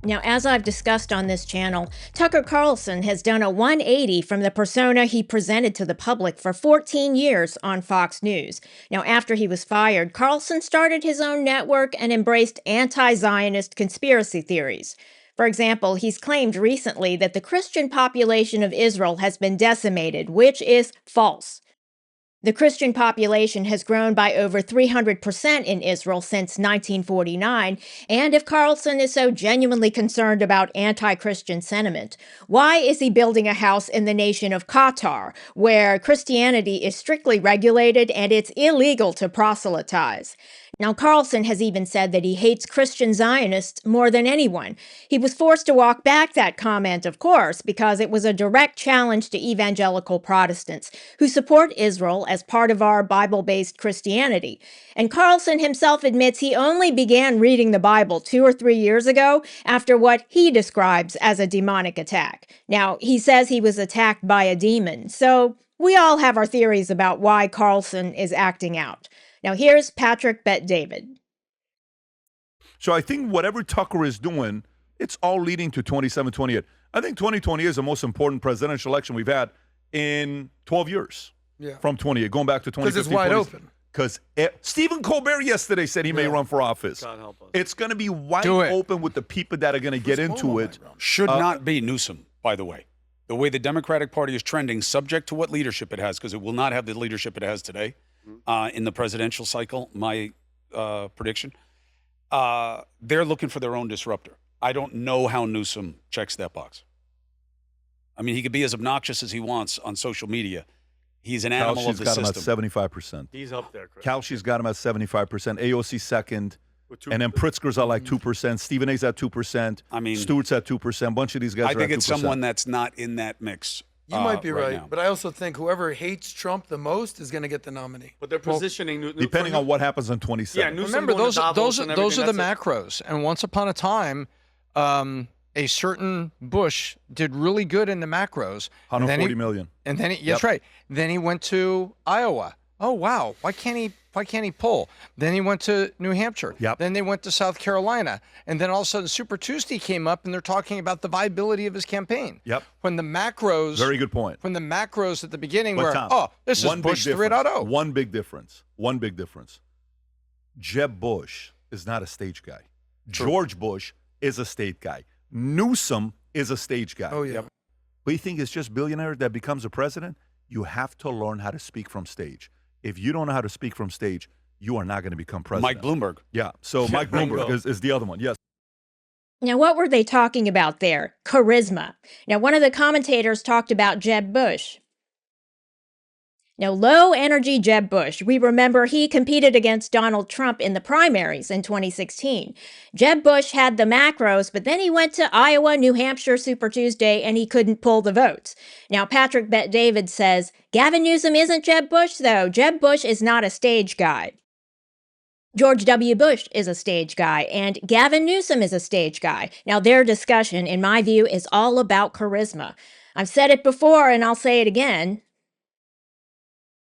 Now, as I've discussed on this channel, Tucker Carlson has done a 180 from the persona he presented to the public for 14 years on Fox News. Now, after he was fired, Carlson started his own network and embraced anti-Zionist conspiracy theories. For example, he's claimed recently that the Christian population of Israel has been decimated, which is false. The Christian population has grown by over 300% in Israel since 1949, and if Carlson is so genuinely concerned about anti-Christian sentiment, why is he building a house in the nation of Qatar, where Christianity is strictly regulated and it's illegal to proselytize? Now, Carlson has even said that he hates Christian Zionists more than anyone. He was forced to walk back that comment, of course, because it was a direct challenge to evangelical Protestants who support Israel as part of our Bible-based Christianity. And Carlson himself admits he only began reading the Bible 2 or 3 years ago after what he describes as a demonic attack. Now, he says he was attacked by a demon, so we all have our theories about why Carlson is acting out. Now, here's Patrick Bet-David. So I think whatever Tucker is doing, it's all leading to 27, 28. I think 2020 is the most important presidential election we've had in 12 years. Yeah. From 28, going back to 2015. Because it's wide open. Because Stephen Colbert yesterday said he may run for office. God help us. It's going to be wide open with the people that are going to get into it. Should not be Newsom, by the way. The way the Democratic Party is trending, subject to what leadership it has, because it will not have the leadership it has today in the presidential cycle, my prediction. They're looking for their own disruptor. I don't know how Newsom checks that box. I mean, he could be as obnoxious as he wants on social media. He's an animal of the system. Kalshi's got him at 75%. He's up there, Chris. Kalshi's got him at 75%. AOC second. And then Pritzker's at like 2%. Stephen A's at 2%. I mean, Stewart's at 2%. A bunch of these guys are at 2%. I think it's someone that's not in that mix. You might be right, now. but I also think whoever hates Trump the most is going to get the nominee. But they're positioning depending on what happens in 27. Yeah, remember those are the macros. And once upon a time, a certain Bush did really good in the macros. 140 million. And then that's right. Then he went to Iowa. Oh wow, why can't he pull? Then he went to New Hampshire. Yep. Then they went to South Carolina. And then all of a sudden Super Tuesday came up and they're talking about the viability of his campaign. Yep. When the macros Very good point. When the macros at the beginning But were, Tom, this is Bush 3.0. One big difference. Jeb Bush is not a stage guy. True. George Bush is a state guy. Newsom is a stage guy. Oh, yeah. But you think it's just billionaire that becomes a president? You have to learn how to speak from stage. If you don't know how to speak from stage, you are not going to become president. Mike Bloomberg. Yeah, so Mike Bloomberg is the other one, yes. Now, what were they talking about there? Charisma. Now, one of the commentators talked about Jeb Bush. Now, low-energy Jeb Bush. We remember he competed against Donald Trump in the primaries in 2016. Jeb Bush had the macros, but then he went to Iowa, New Hampshire, Super Tuesday, and he couldn't pull the votes. Now, Patrick Bet-David says, Gavin Newsom isn't Jeb Bush, though. Jeb Bush is not a stage guy. George W. Bush is a stage guy, and Gavin Newsom is a stage guy. Now, their discussion, in my view, is all about charisma. I've said it before, and I'll say it again.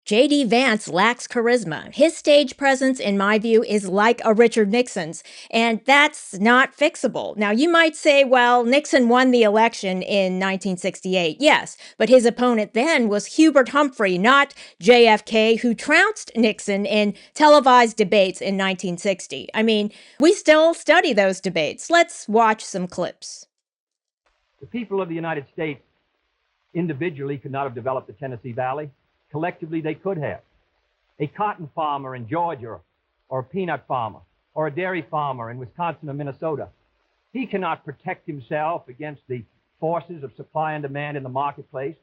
J.D. Vance lacks charisma. His stage presence, in my view, is like a Richard Nixon's, and that's not fixable. Now, you might say, well, Nixon won the election in 1968. Yes, but his opponent then was Hubert Humphrey, not JFK, who trounced Nixon in televised debates in 1960. I mean, we still study those debates. Let's watch some clips. The people of the United States individually could not have developed the Tennessee Valley. Collectively, they could have. A cotton farmer in Georgia, or a peanut farmer, or a dairy farmer in Wisconsin or Minnesota, he cannot protect himself against the forces of supply and demand in the marketplace,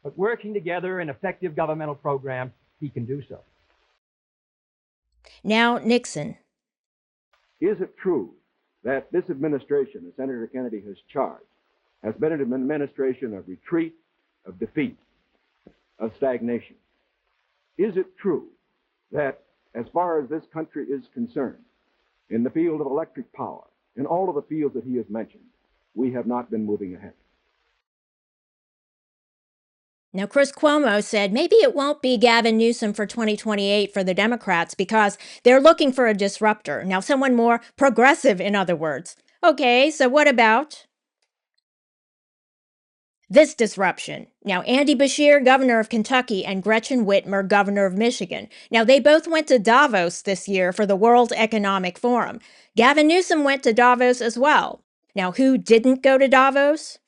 but working together in effective governmental programs, he can do so. Now, Nixon. Is it true that this administration, as Senator Kennedy has charged, has been an administration of retreat, of defeat, of stagnation? Is it true that, as far as this country is concerned, in the field of electric power, in all of the fields that he has mentioned, we have not been moving ahead? Now, Chris Cuomo said maybe it won't be Gavin Newsom for 2028 for the Democrats because they're looking for a disruptor. Now, someone more progressive, in other words. Okay, so what about this disruption? Now, Andy Beshear, governor of Kentucky, and Gretchen Whitmer, governor of Michigan. Now, they both went to Davos this year for the World Economic Forum. Gavin Newsom went to Davos as well. Now, who didn't go to Davos?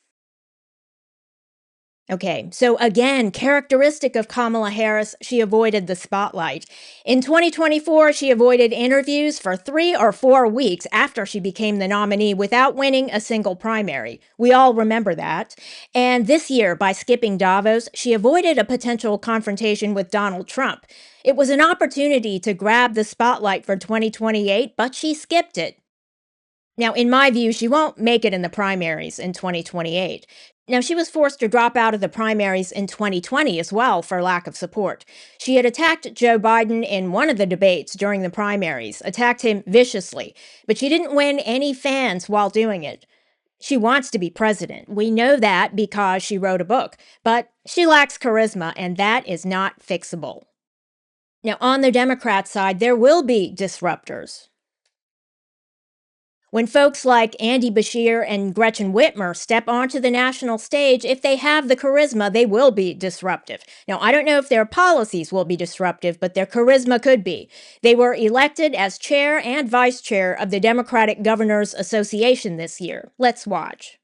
Okay, so again, characteristic of Kamala Harris, she avoided the spotlight. In 2024, she avoided interviews for 3 or 4 weeks after she became the nominee without winning a single primary. We all remember that. And this year, by skipping Davos, she avoided a potential confrontation with Donald Trump. It was an opportunity to grab the spotlight for 2028, but she skipped it. Now, in my view, she won't make it in the primaries in 2028. Now, she was forced to drop out of the primaries in 2020 as well for lack of support. She had attacked Joe Biden in one of the debates during the primaries, attacked him viciously, but she didn't win any fans while doing it. She wants to be president. We know that because she wrote a book, but she lacks charisma, and that is not fixable. Now, on the Democrat side, there will be disruptors. When folks like Andy Beshear and Gretchen Whitmer step onto the national stage, if they have the charisma, they will be disruptive. Now, I don't know if their policies will be disruptive, but their charisma could be. They were elected as chair and vice chair of the Democratic Governors Association this year. Let's watch.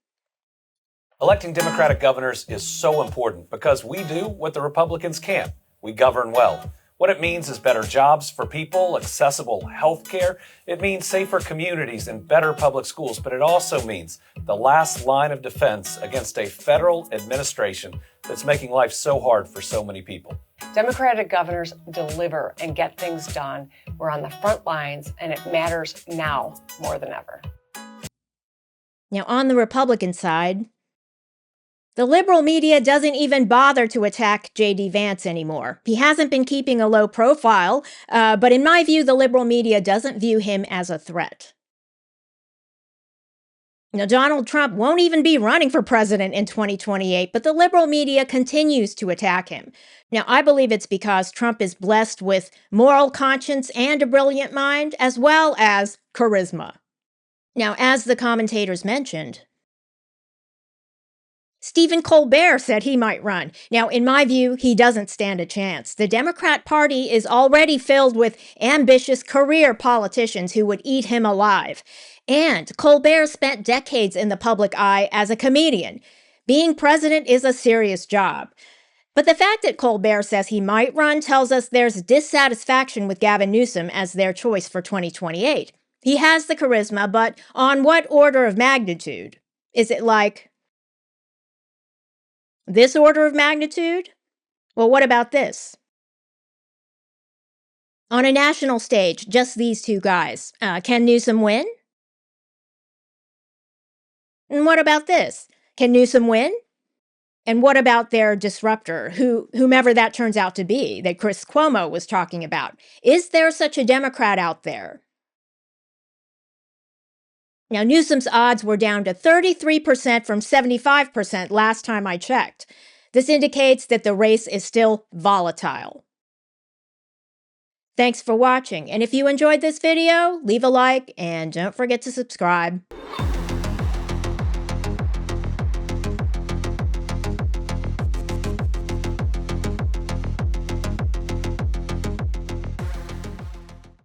Electing Democratic governors is so important because we do what the Republicans can't. We govern well. What it means is better jobs for people, accessible health care. It means safer communities and better public schools, but it also means the last line of defense against a federal administration that's making life so hard for so many people. Democratic governors deliver and get things done. We're on the front lines, and it matters now more than ever. Now, on the Republican side, the liberal media doesn't even bother to attack J.D. Vance anymore. He hasn't been keeping a low profile, but in my view, the liberal media doesn't view him as a threat. Now, Donald Trump won't even be running for president in 2028, but the liberal media continues to attack him. Now, I believe it's because Trump is blessed with moral conscience and a brilliant mind, as well as charisma. Now, as the commentators mentioned, Stephen Colbert said he might run. Now, in my view, he doesn't stand a chance. The Democrat Party is already filled with ambitious career politicians who would eat him alive. And Colbert spent decades in the public eye as a comedian. Being president is a serious job. But the fact that Colbert says he might run tells us there's dissatisfaction with Gavin Newsom as their choice for 2028. He has the charisma, but on what order of magnitude? Is it like this order of magnitude? Well, what about this? On a national stage, just these two guys. Can Newsom win? And what about this? Can Newsom win? And what about their disruptor, whomever that turns out to be, that Chris Cuomo was talking about? Is there such a Democrat out there? Now, Newsom's odds were down to 33% from 75% last time I checked. This indicates that the race is still volatile. Thanks for watching, and if you enjoyed this video, leave a like and don't forget to subscribe.